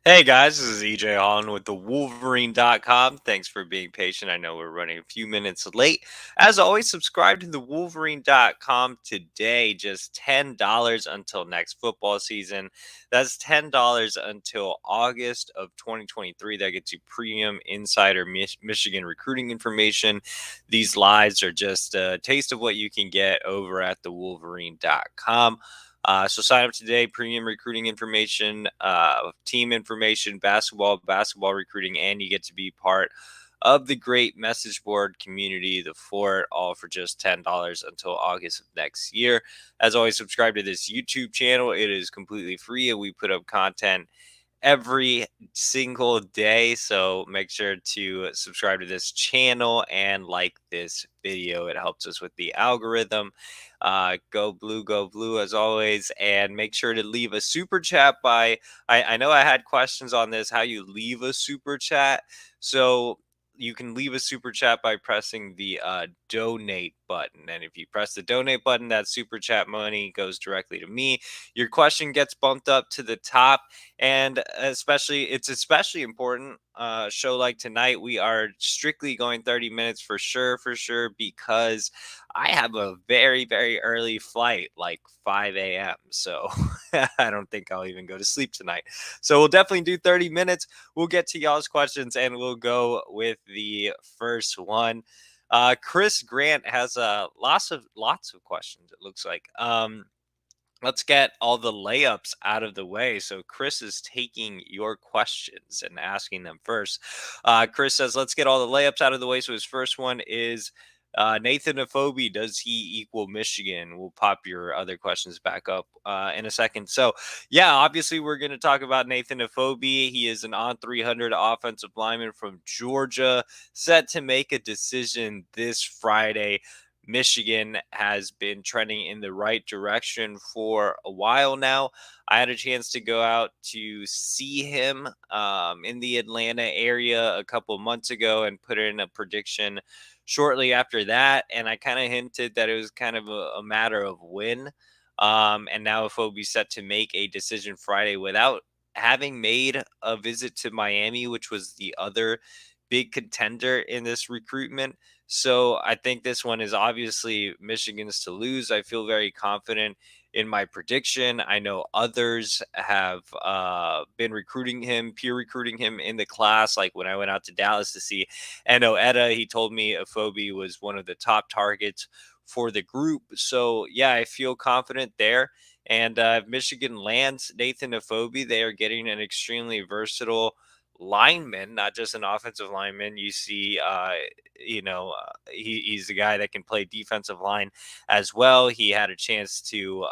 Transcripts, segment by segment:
Hey guys, this is EJ Holland with the Wolverine.com. Thanks for being patient. I know we're running a few minutes late. As always, subscribe to the Wolverine.com today. Just $10 until next football season. That's $10 until August of 2023. That gets you premium insider Michigan recruiting information. These lives are just a taste of what you can get over at the Wolverine.com. So sign up today. Premium recruiting information, team information, basketball recruiting, and you get to be part of the great message board community, the Fort, all for just $10 until August of next year. As always, subscribe to this YouTube channel. It is completely free, and we put up content every single day. So make sure to subscribe to this channel and like this video. It helps us with the algorithm. Go blue, as always. And make sure to leave a super chat I know I had questions on this, how you leave a super chat. So you can leave a super chat by pressing the donate button. And if you press the donate button, that super chat money goes directly to me. Your question gets bumped up to the top, and it's especially important. Show like tonight, we are strictly going 30 minutes for sure, because I have a very early flight, like 5 a.m. So I don't think I'll even go to sleep tonight. So we'll definitely do 30 minutes. We'll get to y'all's questions, and we'll go with the first one. Chris Grant has lots of questions, it looks like. Let's get all the layups out of the way. So Chris is taking your questions and asking them first. Chris says, let's get all the layups out of the way. So his first one is Nathan Efobi, does he equal Michigan? We'll pop your other questions back up in a second. So, yeah, obviously we're going to talk about Nathan Efobi. He is an on 300 offensive lineman from Georgia, set to make a decision this Friday. Michigan has been trending in the right direction for a while now. I had a chance to go out to see him in the Atlanta area a couple months ago and put in a prediction shortly after that. And I kind of hinted that it was kind of a matter of when. And now Afobe's set to make a decision Friday without having made a visit to Miami, which was the other big contender in this recruitment. So I think this one is obviously Michigan's to lose. I feel very confident in my prediction. I know others have been peer recruiting him in the class. Like when I went out to Dallas to see Eno Etta, he told me Afobi was one of the top targets for the group. So yeah, I feel confident there. And if Michigan lands Nathan Efobi, they are getting an extremely versatile lineman, not just an offensive lineman. You see, he's the guy that can play defensive line as well. He had a chance to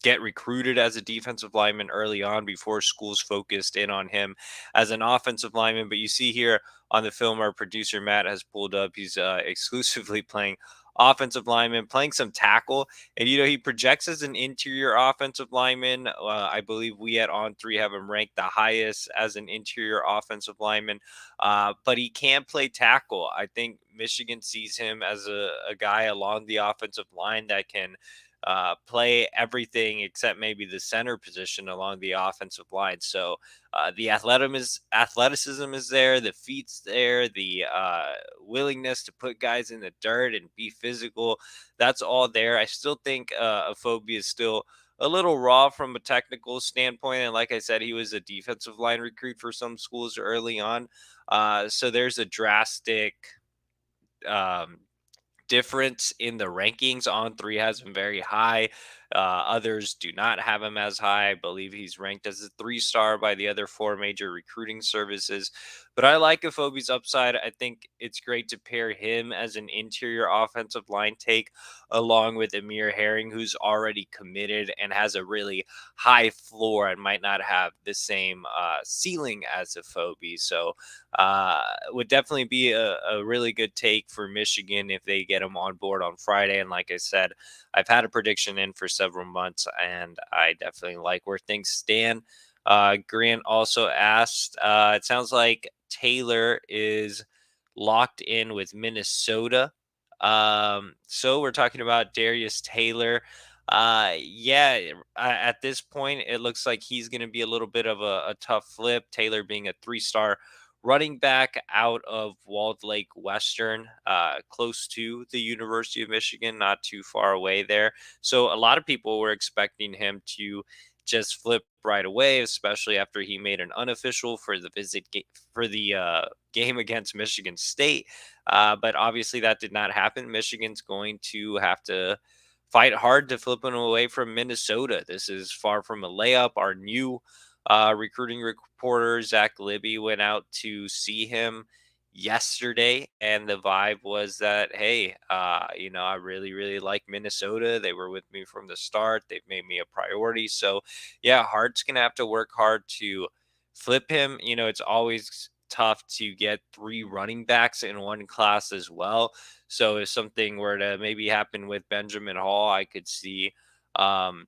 get recruited as a defensive lineman early on before schools focused in on him as an offensive lineman. But you see here on the film, our producer Matt has pulled up. He's exclusively playing offensive lineman, playing some tackle, and he projects as an interior offensive lineman. I believe we at On Three have him ranked the highest as an interior offensive lineman, but he can play tackle. I think Michigan sees him as a guy along the offensive line that can play everything except maybe the center position along the offensive line. So the athleticism is there, the feet's there, the willingness to put guys in the dirt and be physical. That's all there. I still think Afobi is still a little raw from a technical standpoint. And like I said, he was a defensive line recruit for some schools early on. So there's a drastic um, difference in the rankings. On Three has him very high. Others do not have him as high. I believe he's ranked as a 3-star by the other 4 major recruiting services. But I like Afobi's upside. I think it's great to pair him as an interior offensive line take along with Amir Herring, who's already committed and has a really high floor and might not have the same ceiling as Afobi. So would definitely be a really good take for Michigan if they get him on board on Friday. And like I said, I've had a prediction in for several months, and I definitely like where things stand. Grant also asked, it sounds like Taylor is locked in with Minnesota. So we're talking about Darius Taylor. Yeah, at this point, it looks like he's going to be a little bit of a tough flip. Taylor being a 3-star running back out of Walled Lake Western, close to the University of Michigan, not too far away there. So a lot of people were expecting him to just flip right away, especially after he made an unofficial for the for the game against Michigan State. But obviously that did not happen. Michigan's going to have to fight hard to flip him away from Minnesota. This is far from a layup. Our new recruiting reporter, Zach Libby, went out to see him yesterday, and the vibe was that, hey, I really, really like Minnesota. They were with me from the start. They've made me a priority. So, yeah, Hart's going to have to work hard to flip him. It's always tough to get three running backs in one class as well. So if something were to maybe happen with Benjamin Hall, I could see um,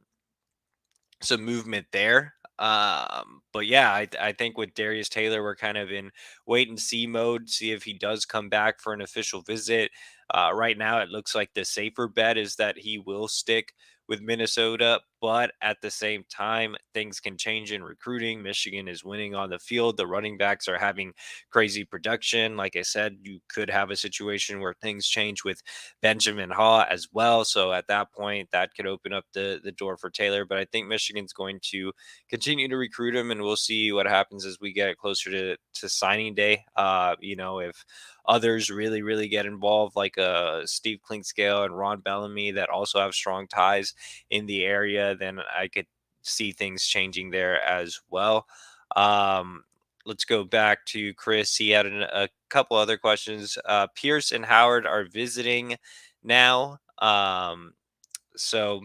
some movement there. But yeah, I think with Darius Taylor, we're kind of in wait and see mode, see if he does come back for an official visit. Right now, it looks like the safer bet is that he will stick with Minnesota, but at the same time, things can change in recruiting. Michigan is winning on the field. The running backs are having crazy production. Like I said, you could have a situation where things change with Benjamin Haw as well. So at that point, that could open up the door for Taylor. But I think Michigan's going to continue to recruit him, and we'll see what happens as we get closer to signing day. If others really, really get involved, like Steve Klinkscale and Ron Bellamy, that also have strong ties in the area, then I could see things changing there as well. Um, let's go back to Chris. He had a couple other questions. Pierce and Howard are visiting now. So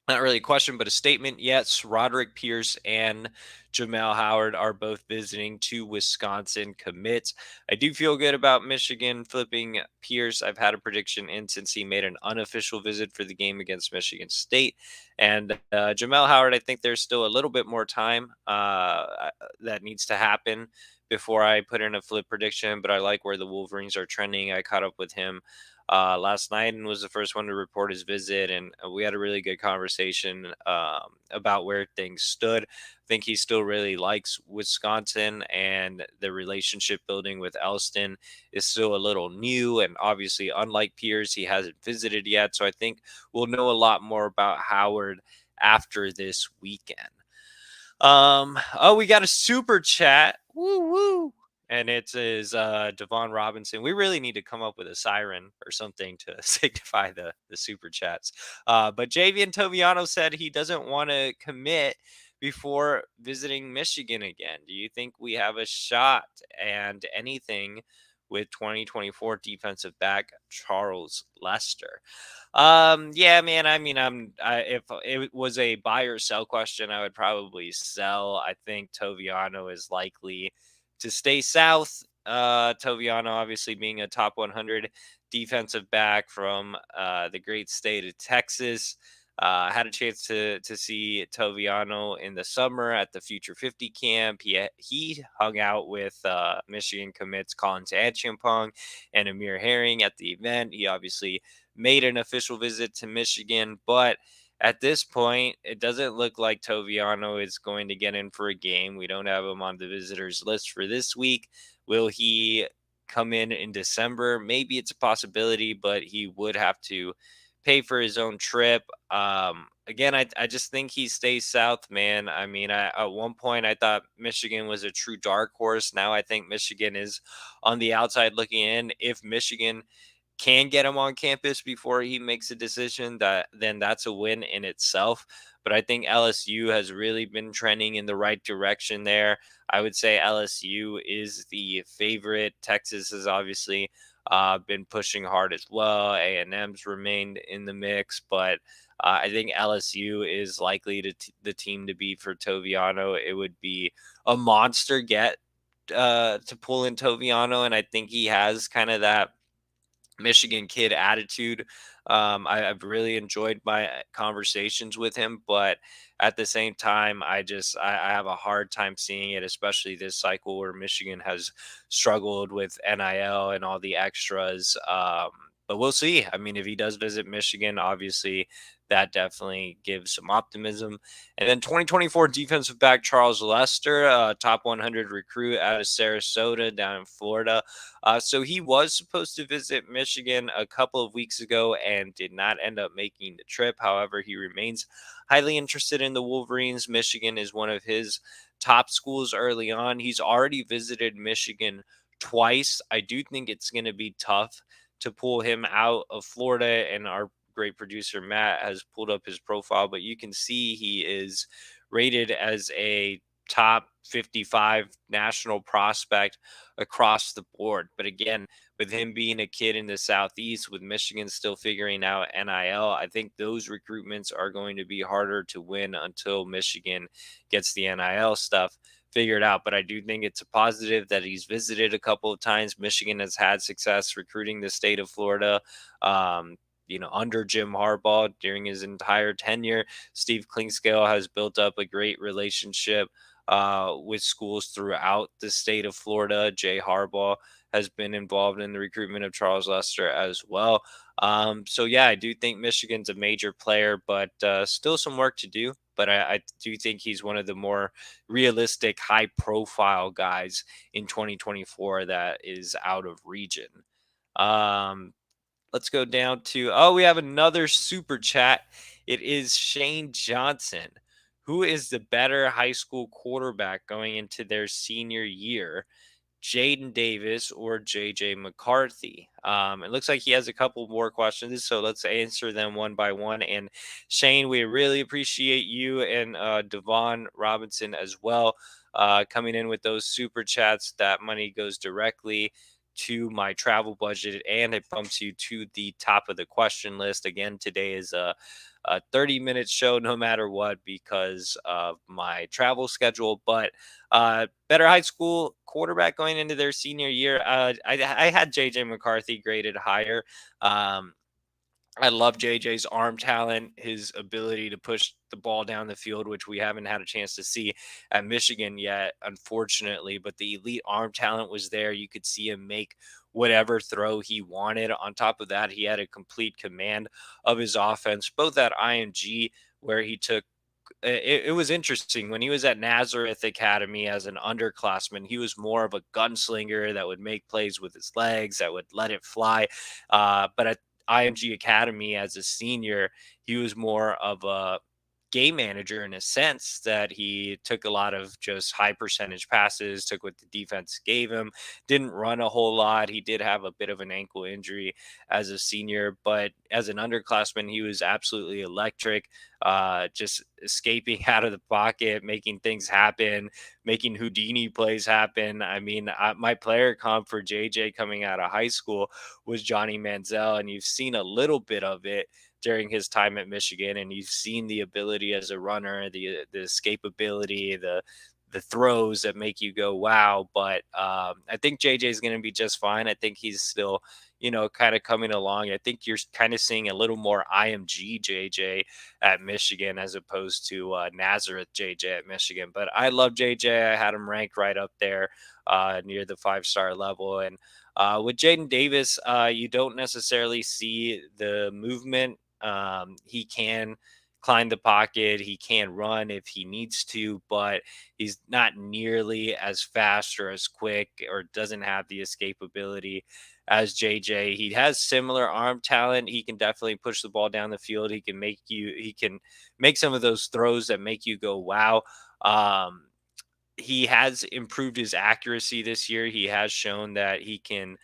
not really a question, but a statement. Yes, Roderick Pierce and Jamel Howard are both visiting two Wisconsin commits. I do feel good about Michigan flipping Pierce. I've had a prediction in since he made an unofficial visit for the game against Michigan State. And Jamel Howard, I think there's still a little bit more time that needs to happen before I put in a flip prediction, but I like where the Wolverines are trending. I caught up with him last night and was the first one to report his visit. And we had a really good conversation about where things stood. I think he still really likes Wisconsin, and the relationship building with Elston is still a little new. And obviously, unlike Pierce, he hasn't visited yet. So I think we'll know a lot more about Howard after this weekend. Oh, we got a super chat. Woo woo. And it is Devon Robinson. We really need to come up with a siren or something to signify the super chats. But Javien Toviano said he doesn't want to commit before visiting Michigan again. Do you think we have a shot? And anything with 2024 defensive back Charles Lester? Yeah, man. I mean, if it was a buy or sell question, I would probably sell. I think Toviano is likely to stay south. Toviano, obviously being a top 100 defensive back from the great state of Texas. Had a chance to see Toviano in the summer at the Future 50 camp. He hung out with Michigan commits Colin Achiampong and Amir Herring at the event. He obviously made an official visit to Michigan, but at this point, it doesn't look like Toviano is going to get in for a game. We don't have him on the visitors list for this week. Will he come in December? Maybe it's a possibility, but he would have to pay for his own trip. Again, I just think he stays south, man. I mean, at one point I thought Michigan was a true dark horse. Now I think Michigan is on the outside looking in. If Michigan can get him on campus before he makes a decision, then that's a win in itself. But I think LSU has really been trending in the right direction there. I would say LSU is the favorite. Texas has obviously been pushing hard as well. A&M's remained in the mix, but I think LSU is likely the team to be for Toviano. It would be a monster get to pull in Toviano, and I think he has kind of that Michigan kid attitude. I've really enjoyed my conversations with him, but at the same time, I have a hard time seeing it, especially this cycle where Michigan has struggled with NIL and all the extras. But we'll see. I mean, if he does visit Michigan, obviously that definitely gives some optimism. And then 2024 defensive back Charles Lester, top 100 recruit out of Sarasota down in Florida. So he was supposed to visit Michigan a couple of weeks ago and did not end up making the trip. However, he remains highly interested in the Wolverines. Michigan is one of his top schools early on. He's already visited Michigan twice. I do think it's going to be tough to pull him out of Florida, and our great producer Matt has pulled up his profile, but you can see he is rated as a top 55 national prospect across the board. But again, with him being a kid in the Southeast, with Michigan still figuring out NIL, I think those recruitments are going to be harder to win until Michigan gets the NIL stuff figured out. But I do think it's a positive that he's visited a couple of times. Michigan has had success recruiting the state of Florida. Under Jim Harbaugh during his entire tenure, Steve Klingscale has built up a great relationship with schools throughout the state of Florida. Jay Harbaugh has been involved in the recruitment of Charles Lester as well. So yeah, I do think Michigan's a major player, but still some work to do. But I do think he's one of the more realistic, high profile guys in 2024 that is out of region. Um, let's go down to, we have another super chat. It is Shane Johnson. Who is the better high school quarterback going into their senior year? Jaden Davis or JJ McCarthy? It looks like he has a couple more questions, so let's answer them one by one. And Shane, we really appreciate you, and Devon Robinson as well, coming in with those super chats. That money goes directly to my travel budget, and it bumps you to the top of the question list. Again, today is a 30-minute show no matter what because of my travel schedule. But better high school quarterback going into their senior year. I had JJ McCarthy graded higher. I love JJ's arm talent, his ability to push the ball down the field, which we haven't had a chance to see at Michigan yet, unfortunately. But the elite arm talent was there. You could see him make whatever throw he wanted. On top of that, he had a complete command of his offense, both at IMG, where he took it was interesting when he was at Nazareth Academy as an underclassman. He was more of a gunslinger that would make plays with his legs, that would let it fly. But at IMG Academy as a senior, he was more of a game manager in a sense that he took a lot of just high percentage passes, took what the defense gave him, didn't run a whole lot. He did have a bit of an ankle injury as a senior, but as an underclassman, he was absolutely electric, just escaping out of the pocket, making things happen, making Houdini plays happen. I mean, my player comp for JJ coming out of high school was Johnny Manziel, and you've seen a little bit of it during his time at Michigan, and you've seen the ability as a runner, the escapability, the throws that make you go wow. But I think JJ is going to be just fine. I think he's still, kind of coming along. I think you're kind of seeing a little more IMG JJ at Michigan as opposed to Nazareth JJ at Michigan. But I love JJ. I had him ranked right up there near the 5-star level. And with Jaden Davis, you don't necessarily see the movement. He can climb the pocket. He can run if he needs to, but he's not nearly as fast or as quick or doesn't have the escapability as JJ. He has similar arm talent. He can definitely push the ball down the field. He can make some of those throws that make you go, wow. He has improved his accuracy this year. He has shown that he can,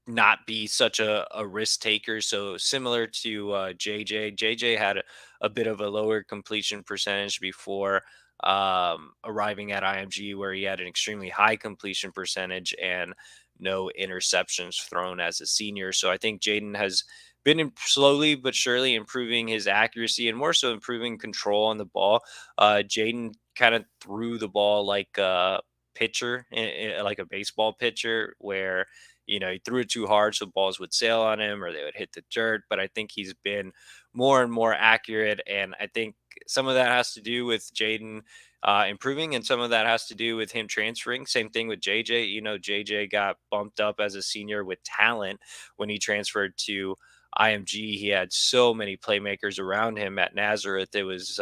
not be such a risk taker. So similar to JJ had a bit of a lower completion percentage before arriving at IMG, where he had an extremely high completion percentage and no interceptions thrown as a senior. So I think Jaden has been slowly but surely improving his accuracy and more so improving control on the ball. Jaden kind of threw the ball like a pitcher, like a baseball pitcher, where he threw it too hard, so balls would sail on him or they would hit the dirt. But I think he's been more and more accurate. And I think some of that has to do with Jaden improving, and some of that has to do with him transferring. Same thing with JJ. JJ got bumped up as a senior with talent when he transferred to IMG. He had so many playmakers around him at Nazareth. It was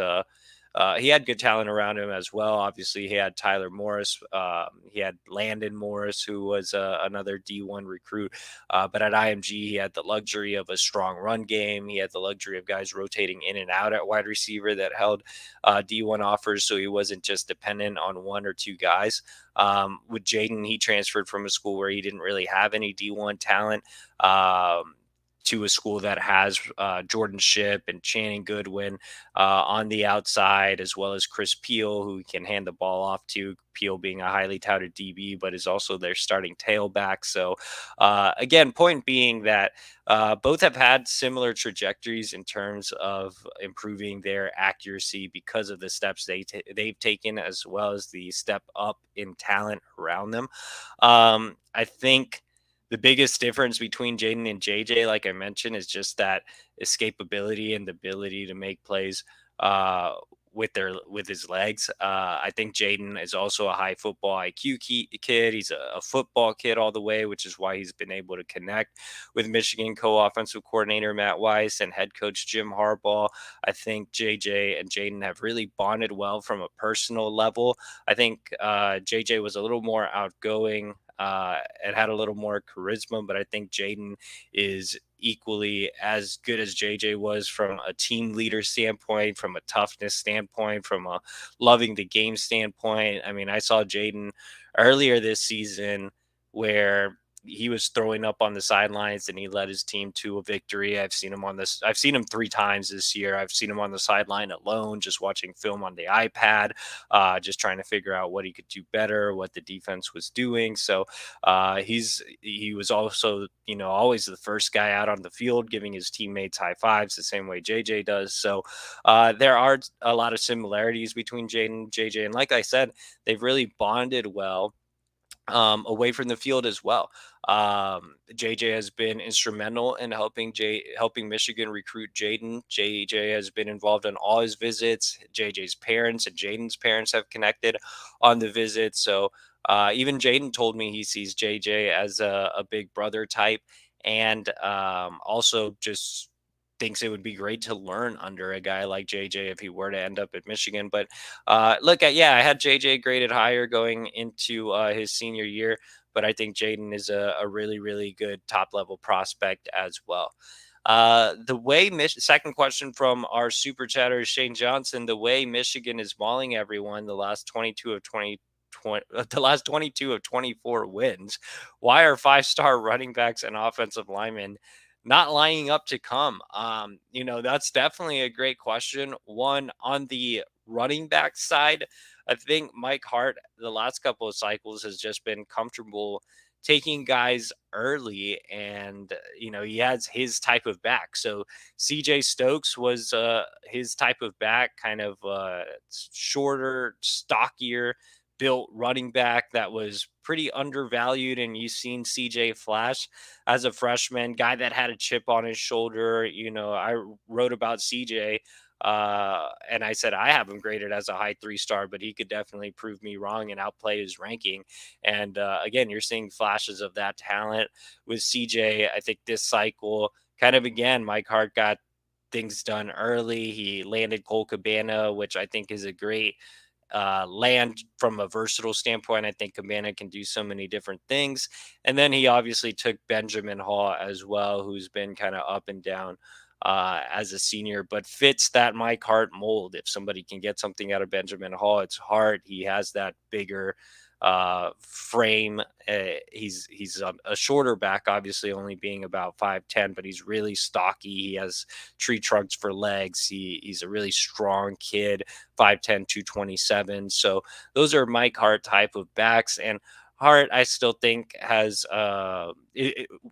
he had good talent around him as well. Obviously, he had Tyler Morris. He had Landon Morris, who was another D1 recruit. But at IMG, he had the luxury of a strong run game. He had the luxury of guys rotating in and out at wide receiver that held D1 offers, so he wasn't just dependent on one or two guys. With Jaden, he transferred from a school where he didn't really have any D1 talent. To a school that has Jordan Ship and Channing Goodwin on the outside, as well as Chris Peel, who can hand the ball off to. Peel being a highly touted DB, but is also their starting tailback. So, again, point being that both have had similar trajectories in terms of improving their accuracy because of the steps they've taken, as well as the step up in talent around them. I think the biggest difference between Jaden and JJ, like I mentioned, is just that escapability and the ability to make plays uh, with his legs. I think Jaden is also a high football IQ kid. He's a football kid all the way, which is why he's been able to connect with Michigan co-offensive coordinator Matt Weiss and head coach Jim Harbaugh. I think JJ and Jaden have really bonded well from a personal level. I think JJ was a little more outgoing and had a little more charisma, but I think Jaden is equally as good as JJ was from a team leader standpoint, from a toughness standpoint, from a loving the game standpoint. I mean, I saw Jaden earlier this season where he was throwing up on the sidelines and he led his team to a victory. I've seen him 3 times this year. I've seen him on the sideline alone, just watching film on the iPad, just trying to figure out what he could do better, what the defense was doing. So he was also, always the first guy out on the field, giving his teammates high fives the same way JJ does. So there are a lot of similarities between Jaden and JJ. And like I said, they've really bonded well away from the field as well. JJ has been instrumental in helping Michigan recruit Jaden. JJ has been involved in all his visits. JJ's parents and Jaden's parents have connected on the visits. So even Jaden told me he sees JJ as a big brother type, and also just thinks it would be great to learn under a guy like JJ if he were to end up at Michigan. But I had JJ graded higher going into his senior year, but I think Jaden is a really, really good top level prospect as well. Second question from our super chatter is Shane Johnson. The way Michigan is mauling everyone the last 22 of 24 wins, why are 5-star running backs and offensive linemen not lining up to come? That's definitely a great question. One, on the running back side, I think Mike Hart, the last couple of cycles, has just been comfortable taking guys early, and he has his type of back. So CJ Stokes was his type of back, kind of shorter, stockier built running back that was pretty undervalued, and you've seen CJ flash as a freshman, guy that had a chip on his shoulder. I wrote about CJ, and I said I have him graded as a high 3-star, but he could definitely prove me wrong and outplay his ranking. And again, you're seeing flashes of that talent with CJ. I think this cycle, kind of again, Mike Hart got things done early. He landed Cole Cabana, which I think is a great land from a versatile standpoint. I think Cabana can do so many different things. And then he obviously took Benjamin Hall as well, who's been kind of up and down as a senior, but fits that Mike Hart mold. If somebody can get something out of Benjamin Hall, it's Hart. He has that bigger frame. He's a shorter back, obviously only being about 5'10", but he's really stocky. He has tree trunks for legs. He's a really strong kid, 5'10", 227. So those are Mike Hart type of backs. And Hart, I still think has,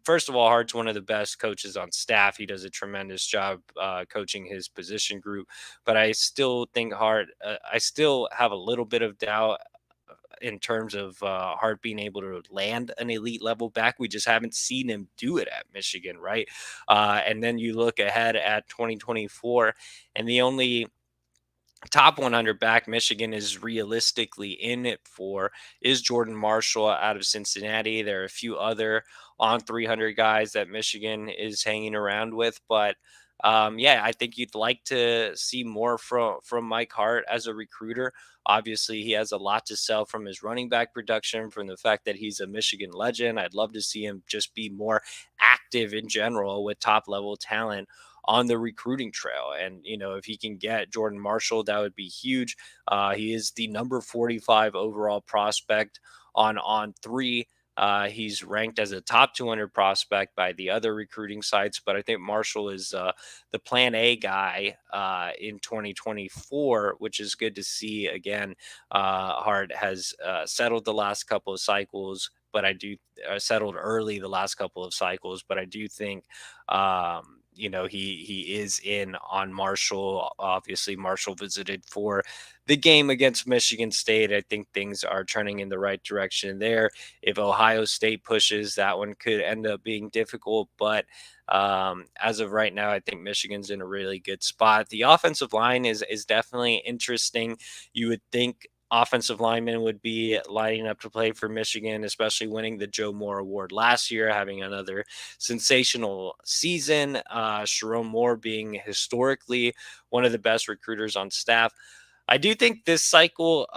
first of all, Hart's one of the best coaches on staff. He does a tremendous job coaching his position group. But I still think Hart, I still have a little bit of doubt in terms of Hart being able to land an elite level back. We just haven't seen him do it at Michigan, right? And then you look ahead at 2024, and the only top 100 back Michigan is realistically in it for is Jordan Marshall out of Cincinnati. There are a few other on 300 guys that Michigan is hanging around with, but yeah, I think you'd like to see more from Mike Hart as a recruiter. Obviously, he has a lot to sell from his running back production, from the fact that he's a Michigan legend. I'd love to see him just be more active in general with top level talent on the recruiting trail. And, if he can get Jordan Marshall, that would be huge. He is the number 45 overall prospect on 3. He's ranked as a top 200 prospect by the other recruiting sites, but I think Marshall is the plan A guy in 2024, which is good to see. Again, Hart has settled the last couple of cycles, but I do settled early the last couple of cycles, but I do think he is in on Marshall. Obviously, Marshall visited for the game against Michigan State. I think things are turning in the right direction there. If Ohio State pushes, that one could end up being difficult, but as of right now, I think Michigan's in a really good spot. The offensive line is definitely interesting. You would think offensive linemen would be lining up to play for Michigan, especially winning the Joe Moore Award last year, having another sensational season. Sharon Moore being historically one of the best recruiters on staff. I do think this cycle,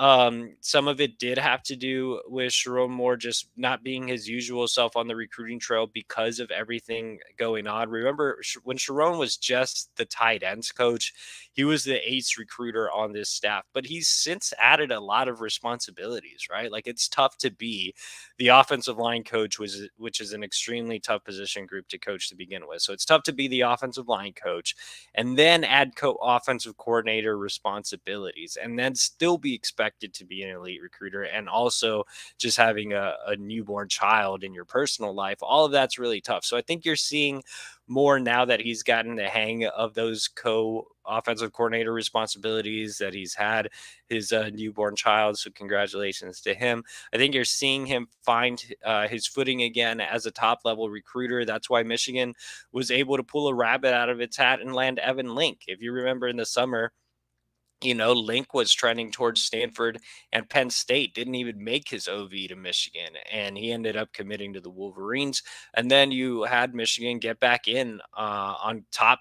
some of it did have to do with Sharon Moore just not being his usual self on the recruiting trail because of everything going on. Remember when Sharon was just the tight ends coach, he was the ace recruiter on this staff, but he's since added a lot of responsibilities, right? Like it's tough to be the offensive line coach, which is an extremely tough position group to coach to begin with. So it's tough to be the offensive line coach and then add offensive coordinator responsibilities and then still be expected to be an elite recruiter and also just having a newborn child in your personal life. All of that's really tough. So I think you're seeing more now that he's gotten the hang of those offensive coordinator responsibilities, that he's had his newborn child. So congratulations to him. I think you're seeing him find his footing again as a top level recruiter. That's why Michigan was able to pull a rabbit out of its hat and land Evan Link. If you remember in the summer, Link was trending towards Stanford, and Penn State didn't even make his OV to Michigan, and he ended up committing to the Wolverines. And then you had Michigan get back in on top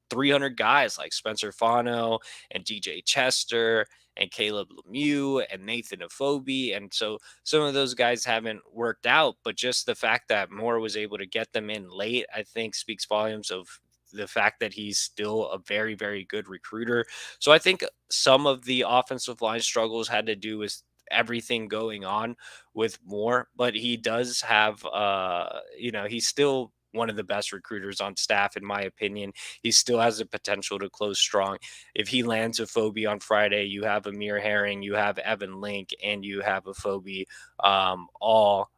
300 guys like Spencer Fano and DJ Chester and Caleb Lemieux and Nathan Efobi. And so some of those guys haven't worked out, but just the fact that Moore was able to get them in late, I think speaks volumes of the fact that he's still a very, very good recruiter. So I think some of the offensive line struggles had to do with everything going on with Moore, but he does have, he's still one of the best recruiters on staff, in my opinion. He still has the potential to close strong. If he lands a Phobie on Friday, you have Amir Herring, you have Evan Link, and you have a Phobie, all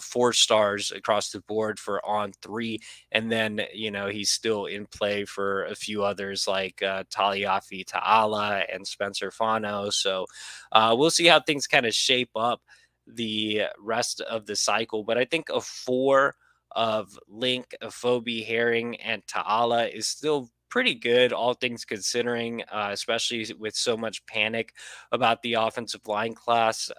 4 stars across the board for on 3. And then, he's still in play for a few others like Taliafi Ta'ala and Spencer Fano. So we'll see how things kind of shape up the rest of the cycle. But I think a 4 of Link, Phobie, Herring, and Ta'ala is still pretty good, all things considering, especially with so much panic about the offensive line class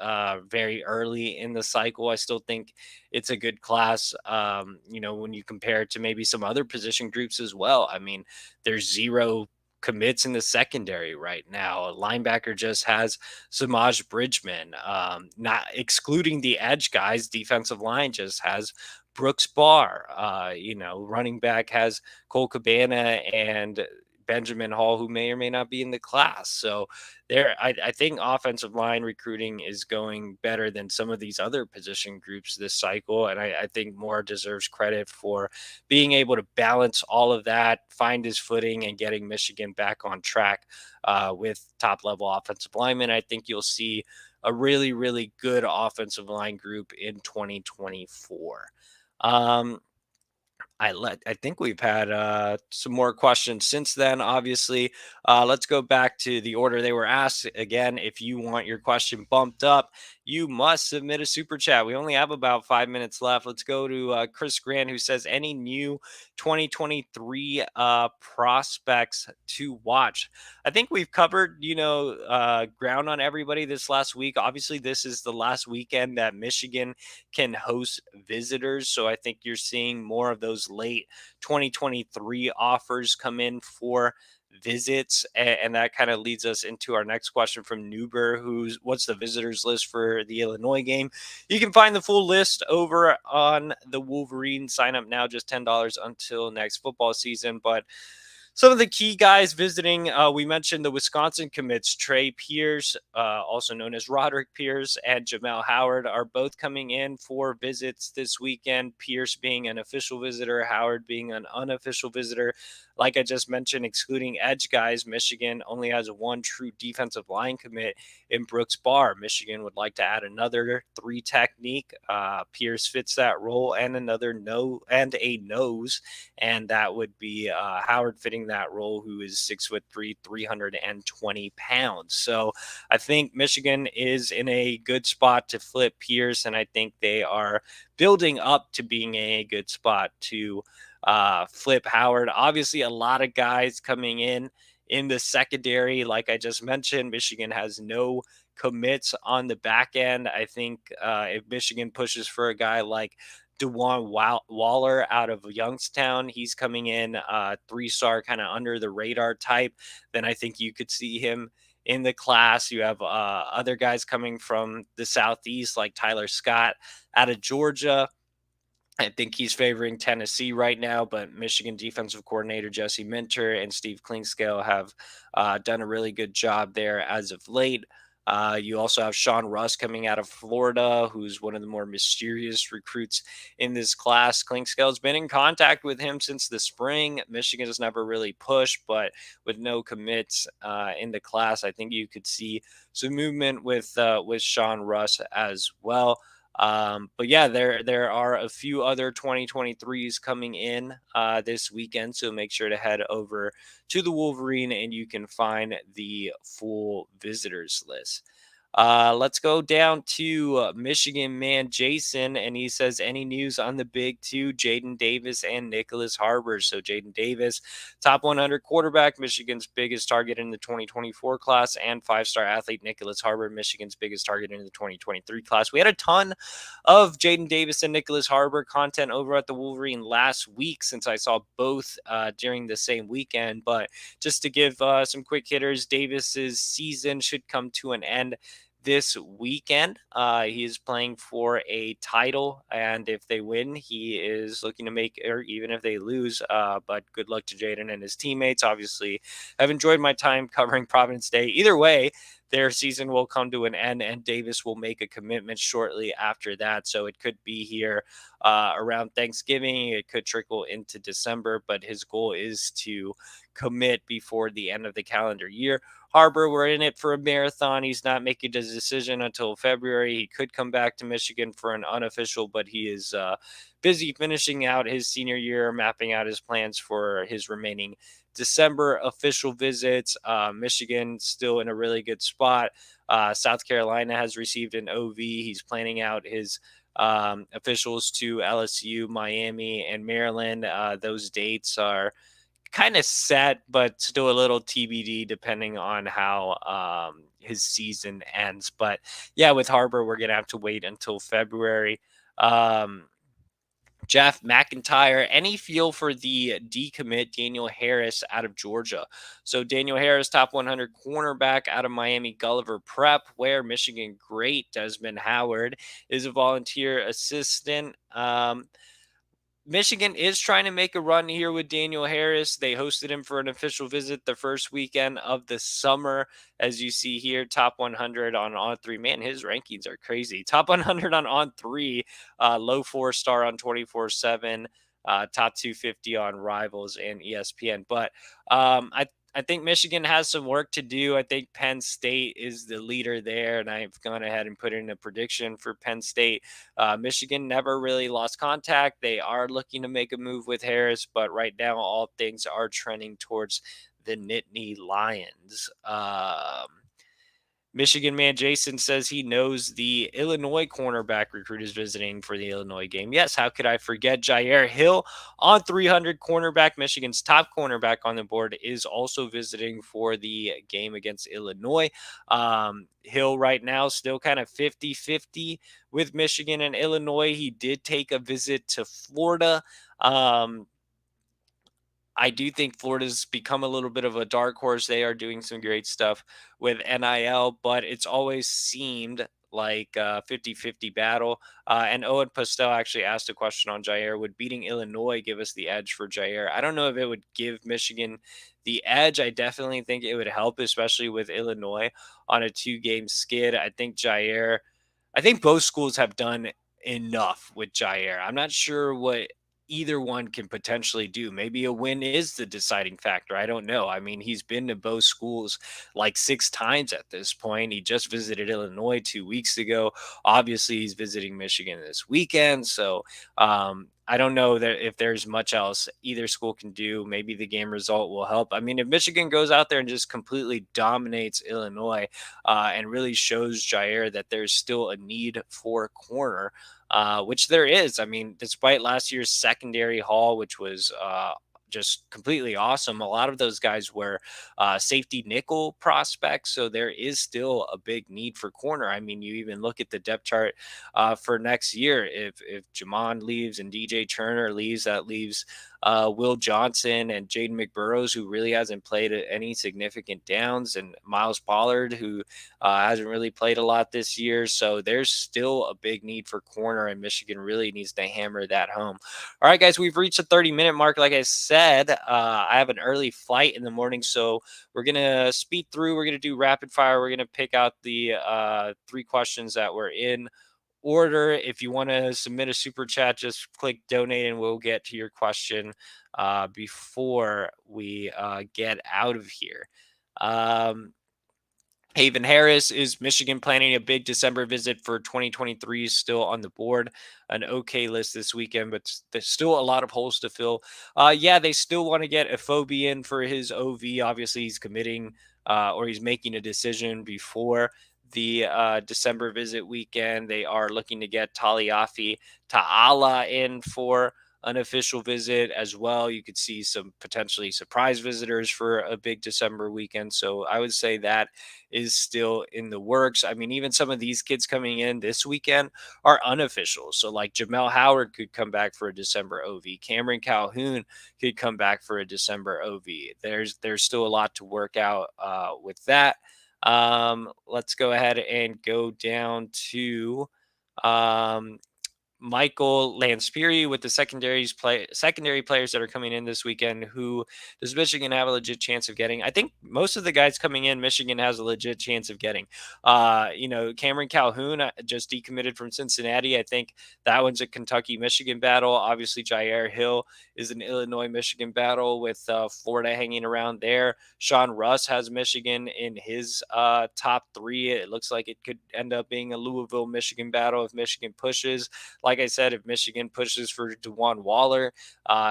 very early in the cycle. I still think it's a good class, when you compare it to maybe some other position groups as well. I mean, there's 0 commits in the secondary right now. A linebacker just has Samaj Bridgman. Not excluding the edge guys, defensive line just has Brooks Barr. Running back has Cole Cabana and Benjamin Hall, who may or may not be in the class. So I think offensive line recruiting is going better than some of these other position groups this cycle. And I think Moore deserves credit for being able to balance all of that, find his footing, and getting Michigan back on track with top level offensive linemen. I think you'll see a really, really good offensive line group in 2024. Um, I think we've had some more questions since then. Obviously, let's go back to the order they were asked. Again, if you want your question bumped up, you must submit a super chat. We only have about 5 minutes left. Let's go to Chris Grant, who says, any new 2023 prospects to watch? I think we've covered, ground on everybody this last week. Obviously, this is the last weekend that Michigan can host visitors. So I think you're seeing more of those late 2023 offers come in for visits. And that kind of leads us into our next question from Newber, who's what's the visitors list for the Illinois game? You can find the full list over on the Wolverine. Sign up now, just $10 until next football season. But some of the key guys visiting, we mentioned the Wisconsin commits, Trey Pierce, also known as Roderick Pierce, and Jamel Howard are both coming in for visits this weekend. Pierce being an official visitor, Howard being an unofficial visitor. Like I just mentioned, excluding edge guys, Michigan only has one true defensive line commit in Brooks Barr. Michigan would like to add another three technique. Pierce fits that role, and a nose, and that would be Howard fitting that role, who is 6'3", 320 pounds. So I think Michigan is in a good spot to flip Pierce, and I think they are building up to being a good spot to flip Howard. Obviously, a lot of guys coming in the secondary. Like I just mentioned, Michigan has no commits on the back end. I think if Michigan pushes for a guy like Dewan Waller out of Youngstown, he's coming in 3-star, kind of under the radar type, then I think you could see him in the class. You have other guys coming from the Southeast, like Tyler Scott out of Georgia. I think he's favoring Tennessee right now, but Michigan defensive coordinator Jesse Minter and Steve Klingscale have done a really good job there as of late. You also have Sean Russ coming out of Florida, who's one of the more mysterious recruits in this class. Klingscale's been in contact with him since the spring. Michigan has never really pushed, but with no commits in the class, I think you could see some movement with Sean Russ as well. But yeah, there are a few other 2023s coming in this weekend, so make sure to head over to the Wolverine and you can find the full visitors list. Let's go down to Michigan man Jason, and he says, any news on the big two, Jaden Davis and Nicholas Harbaugh? So Jaden Davis, top 100 quarterback, Michigan's biggest target in the 2024 class, and 5-star athlete Nicholas Harbaugh, Michigan's biggest target in the 2023 class. We had a ton of Jaden Davis and Nicholas Harbaugh content over at the Wolverine last week, since I saw both during the same weekend. But just to give some quick hitters, Davis's season should come to an end this weekend. He is playing for a title, and if they win, he is looking to make, or even if they lose, but good luck to Jaden and his teammates. Obviously, I've enjoyed my time covering Providence Day. Either way, their season will come to an end, and Davis will make a commitment shortly after that. So it could be here around Thanksgiving. It could trickle into December, but his goal is to commit before the end of the calendar year. Harbaugh, we're in it for a marathon. He's not making his decision until February. He could come back to Michigan for an unofficial, but he is busy finishing out his senior year, mapping out his plans for his remaining December official visits. Michigan still in a really good spot. South Carolina has received an OV. He's planning out his officials to LSU, Miami, and Maryland. Those dates are kind of set, but still a little TBD depending on how his season ends. But yeah, with Harbaugh, we're going to have to wait until February. Jeff McIntyre, any feel for the decommit Daniel Harris out of Georgia? So Daniel Harris, top 100 cornerback out of Miami Gulliver Prep, where Michigan great Desmond Howard is a volunteer assistant. Michigan is trying to make a run here with Daniel Harris. They hosted him for an official visit the first weekend of the summer. As you see here, top 100 on On3. Man, his rankings are crazy. Top 100 on On3, low 4-star on 24/7, top 250 on Rivals and ESPN. But I think Michigan has some work to do. I think Penn State is the leader there, and I've gone ahead and put in a prediction for Penn State. Michigan never really lost contact. They are looking to make a move with Harris, but right now all things are trending towards the Nittany Lions. Michigan man Jason says he knows the Illinois cornerback recruit is visiting for the Illinois game. Yes, how could I forget Jair Hill on 300 cornerback? Michigan's top cornerback on the board is also visiting for the game against Illinois. Hill right now still kind of 50-50 with Michigan and Illinois. He did take a visit to Florida. Um, I do think Florida's become a little bit of a dark horse. They are doing some great stuff with NIL, but it's always seemed like a 50-50 battle. And Owen Postel actually asked a question on Jair. Would beating Illinois give us the edge for Jair? I don't know if it would give Michigan the edge. I definitely think it would help, especially with Illinois on a 2-game skid. I think both schools have done enough with Jair. I'm not sure what either one can potentially do. Maybe a win is the deciding factor. I don't know. I mean, he's been to both schools like 6 times at this point. He just visited Illinois 2 weeks ago. Obviously, he's visiting Michigan this weekend. So, I don't know that if there's much else either school can do. Maybe the game result will help. I mean, if Michigan goes out there and just completely dominates Illinois and really shows Jair that there's still a need for a corner, which there is. I mean, despite last year's secondary haul, which was just completely awesome, a lot of those guys were safety nickel prospects. So there is still a big need for corner. I mean, you even look at the depth chart for next year. If Jamon leaves and DJ Turner leaves, that leaves Will Johnson and Jaden McBurrows, who really hasn't played any significant downs, and Miles Pollard, who hasn't really played a lot this year. So there's still a big need for corner, and Michigan really needs to hammer that home. All right, guys, we've reached the 30-minute mark. Like I said, I have an early flight in the morning, so we're going to speed through. We're going to do rapid fire. We're going to pick out the 3 questions that were in order. If you want to submit a super chat, just click donate and we'll get to your question before we get out of here. Haven Harris, is Michigan planning a big December visit for 2023? Still on the board. An okay list this weekend, but there's still a lot of holes to fill. Yeah, they still want to get Efobi in for his OV. Obviously, he's committing or he's making a decision before the December visit weekend. They are looking to get Taliafi Ta'ala in for an official visit as well. You could see some potentially surprise visitors for a big December weekend. So I would say that is still in the works. I mean, even some of these kids coming in this weekend are unofficial. So like Jamel Howard could come back for a December OV. Cameron Calhoun could come back for a December OV. There's still a lot to work out with that. Let's go ahead and go down to Michael Lanspiri with the secondary players that are coming in this weekend. Who does Michigan have a legit chance of getting? I think most of the guys coming in, Michigan has a legit chance of getting. Cameron Calhoun just decommitted from Cincinnati. I think that one's a Kentucky-Michigan battle. Obviously, Jair Hill is an Illinois-Michigan battle with Florida hanging around there. Sean Russ has Michigan in his top 3. It looks like it could end up being a Louisville-Michigan battle if Michigan pushes. Like I said, if Michigan pushes for DeJuan Waller,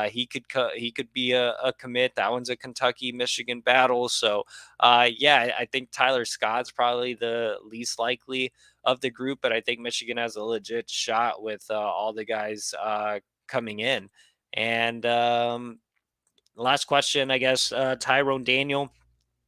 he could be a commit. That one's a Kentucky-Michigan battle. So, yeah, I think Tyler Scott's probably the least likely of the group, but I think Michigan has a legit shot with all the guys coming in. And last question, I guess, Tyrone Daniel.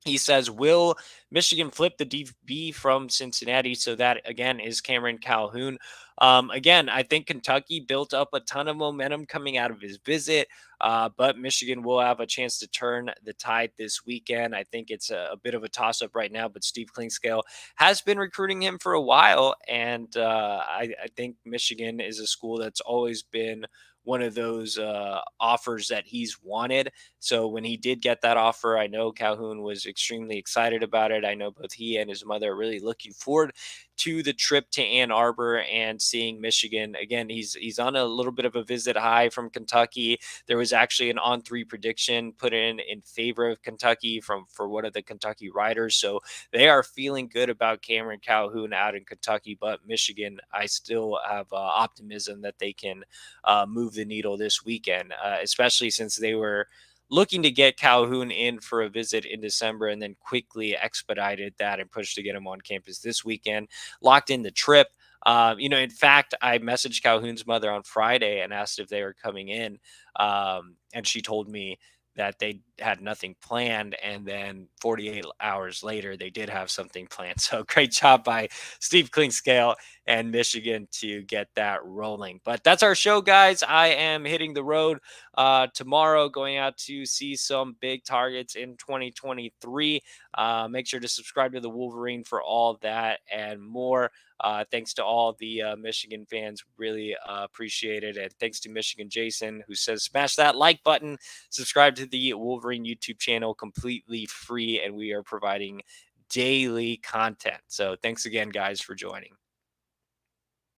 He says, will Michigan flip the DB from Cincinnati? So that, again, is Cameron Calhoun. Again, I think Kentucky built up a ton of momentum coming out of his visit, but Michigan will have a chance to turn the tide this weekend. I think it's a bit of a toss-up right now, but Steve Klingscale has been recruiting him for a while, and I think Michigan is a school that's always been one of those offers that he's wanted. So when he did get that offer, I know Calhoun was extremely excited about it. I know both he and his mother are really looking forward to the trip to Ann Arbor and seeing Michigan. Again, he's on a little bit of a visit high from Kentucky. There was actually an on-3 prediction put in favor of Kentucky for one of the Kentucky writers. So they are feeling good about Cameron Calhoun out in Kentucky, but Michigan, I still have optimism that they can move the needle this weekend, especially since they were looking to get Calhoun in for a visit in December, and then quickly expedited that and pushed to get him on campus this weekend. Locked in the trip. In fact, I messaged Calhoun's mother on Friday and asked if they were coming in. And she told me that they had nothing planned. And then 48 hours later, they did have something planned. So great job by Steve Klingscale and Michigan to get that rolling. But that's our show, guys. I am hitting the road tomorrow, going out to see some big targets in 2023. Make sure to subscribe to the Wolverine for all that and more. Thanks to all the Michigan fans. Really appreciate it. And thanks to Michigan Jason, who says, smash that like button, subscribe to the Wolverine YouTube channel, completely free. And we are providing daily content. So thanks again, guys, for joining.